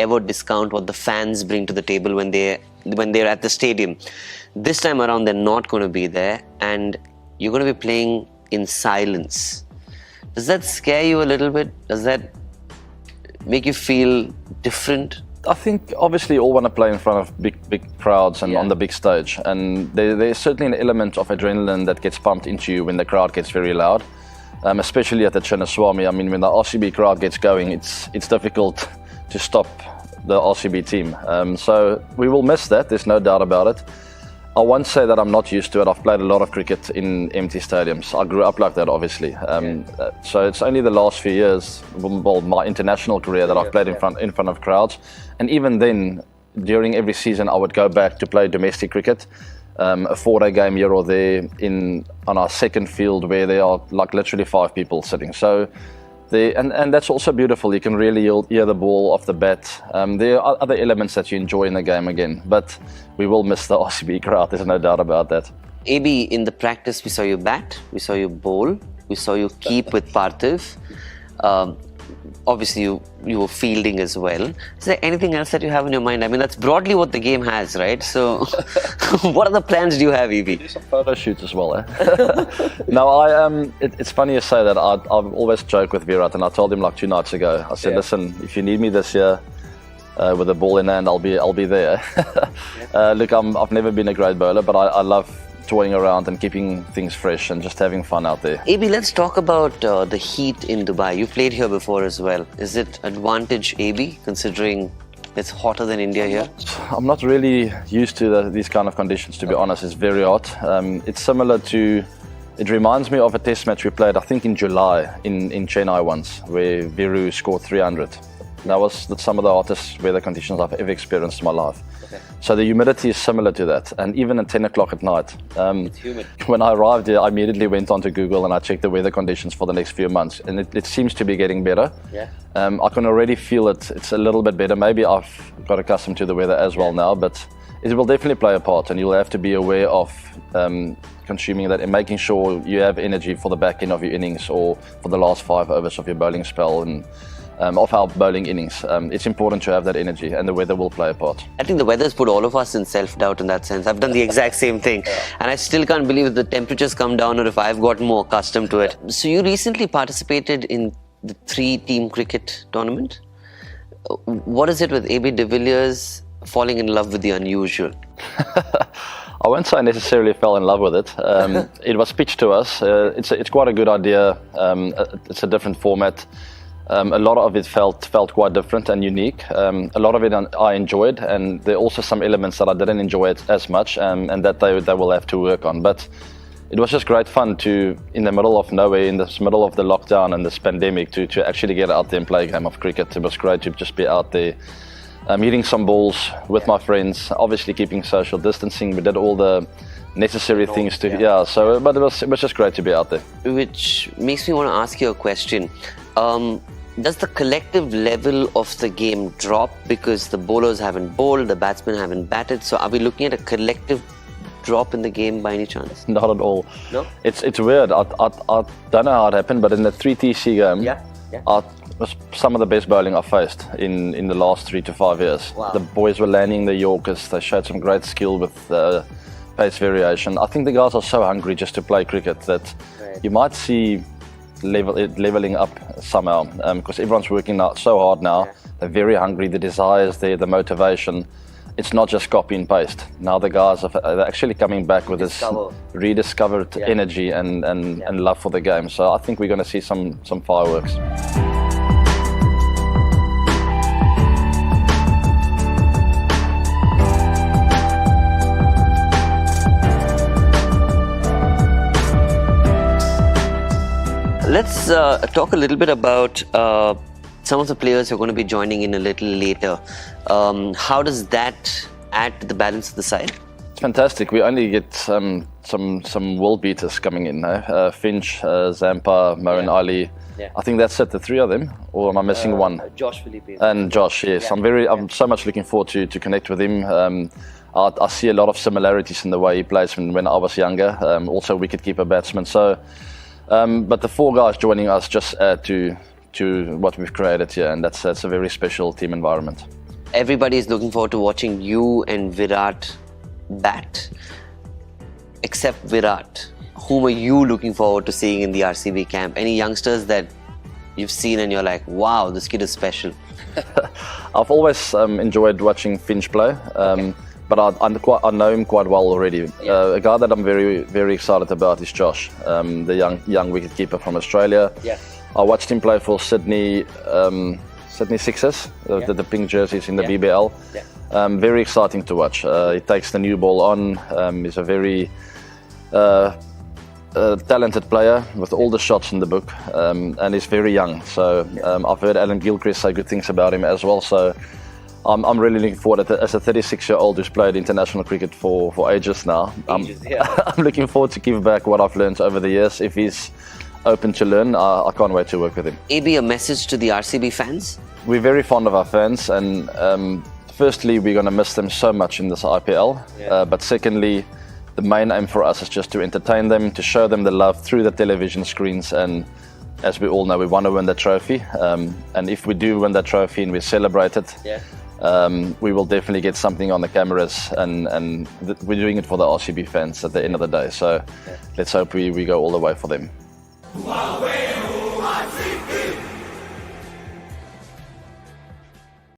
ever discount what the fans bring to the table when they're at the stadium. This time around, they're not going to be there, and you're going to be playing in silence. Does that scare you a little bit? Does that make you feel different? I think obviously you all want to play in front of big crowds and on the big stage, and there's certainly an element of adrenaline that gets pumped into you when the crowd gets very loud, especially at the Chinnaswamy. I mean, when the RCB crowd gets going, it's difficult to stop the RCB team. So we will miss that, there's no doubt about it. I won't say that I'm not used to it. I've played a lot of cricket in empty stadiums. I grew up like that, obviously. So it's only the last few years, well, my international career, that I've played in front of crowds. And even then, during every season, I would go back to play domestic cricket, a 4-day game here or there on our second field where there are like literally 5 people sitting. So. And that's also beautiful. You can really hear the ball off the bat. There are other elements that you enjoy in the game again, but we will miss the RCB crowd, there's no doubt about that. AB, in the practice, we saw you bat, we saw you bowl, we saw you keep with Parthiv. Obviously, you were fielding as well. Is there anything else that you have in your mind? I mean, that's broadly what the game has, right? So, what other plans do you have, EB? Do some photo shoots as well, eh? No, it's funny you say that. I've always joked with Virat, and I told him like 2 nights ago. I said, listen, if you need me this year with a ball in hand, I'll be there. Look, I've never been a great bowler, but I love toying around and keeping things fresh and just having fun out there. AB, let's talk about the heat in Dubai. You played here before as well. Is it advantage AB, considering it's hotter than India here? I'm not really used to these kind of conditions, to be honest. It's very hot. It's similar to, it reminds me of a test match we played, I think in July, in Chennai once, where Viru scored 300. That was some of the hottest weather conditions I've ever experienced in my life. Okay. So the humidity is similar to that, and even at 10 o'clock at night. It's humid. When I arrived here, I immediately went onto Google and I checked the weather conditions for the next few months, and it seems to be getting better. Yeah. I can already feel it's a little bit better. Maybe I've got accustomed to the weather as well now, but it will definitely play a part, and you'll have to be aware of consuming that and making sure you have energy for the back end of your innings or for the last 5 overs of your bowling spell and of our bowling innings. It's important to have that energy, and the weather will play a part. I think the weather's put all of us in self-doubt in that sense. I've done the exact same thing, and I still can't believe if the temperatures come down or if I've gotten more accustomed to it. So you recently participated in the 3-team cricket tournament. What is it with AB devlliers falling in love with the unusual? I won't say I necessarily fell in love with it. It was pitched to us. It's quite a good idea. It's a different format. A lot of it felt quite different and unique. A lot of it I enjoyed, and there are also some elements that I didn't enjoy it as much, and that they will have to work on. But it was just great fun to, in the middle of nowhere, in the middle of the lockdown and this pandemic, to actually get out there and play a game of cricket. It was great to just be out there, hitting some balls with my friends, obviously keeping social distancing. We did all the necessary things to, but it was just great to be out there. Which makes me want to ask you a question. Does the collective level of the game drop because the bowlers haven't bowled, the batsmen haven't batted? So are we looking at a collective drop in the game by any chance? Not at all. No? It's weird. I don't know how it happened, but in the 3TC game, I was some of the best bowling I've faced in the last 3 to 5 years. Wow. The boys were landing the Yorkers. They showed some great skill with pace variation. I think the guys are so hungry just to play cricket that you might see leveling up somehow, because everyone's working out so hard now. They're very hungry, the desire is there, the motivation. It's not just copy and paste. Now the guys are actually coming back with this rediscovered energy and love for the game. So I think we're going to see some fireworks. Let's talk a little bit about some of the players who are going to be joining in a little later. How does that add to the balance of the side? It's fantastic. We only get some world beaters coming in now. Finch, Zampa, Moeen Ali. I think that's it, the 3 of them. Or am I missing one? Josh Philippe. And Josh, yes. I'm so much looking forward to connect with him. I see a lot of similarities in the way he plays when I was younger. Also wicket-keeper batsman. So. But the 4 guys joining us just add to what we've created here, and that's a very special team environment. everybody is looking forward to watching you and Virat bat. Except Virat, whom are you looking forward to seeing in the RCB camp? Any youngsters that you've seen and you're like, wow, this kid is special? I've always enjoyed watching Finch play, but I know him quite well already. Yeah. A guy that I'm very, very excited about is Josh, the young wicketkeeper from Australia. Yeah. I watched him play for Sydney Sixers, the pink jerseys in the BBL. Yeah. Very exciting to watch. He takes the new ball on. He's a very talented player with all the shots in the book, and he's very young. So I've heard Alan Gilchrist say good things about him as well. So I'm really looking forward, as a 36-year-old who's played international cricket for ages now. I'm looking forward to give back what I've learned over the years. If he's open to learn, I can't wait to work with him. AB, a message to the RCB fans? We're very fond of our fans, and firstly, we're going to miss them so much in this IPL. But secondly, the main aim for us is just to entertain them, to show them the love through the television screens. And as we all know, we want to win the trophy. And if we do win that trophy and we celebrate it, we will definitely get something on the cameras. And we're doing it for the RCB fans at the end of the day. So let's hope we go all the way for them.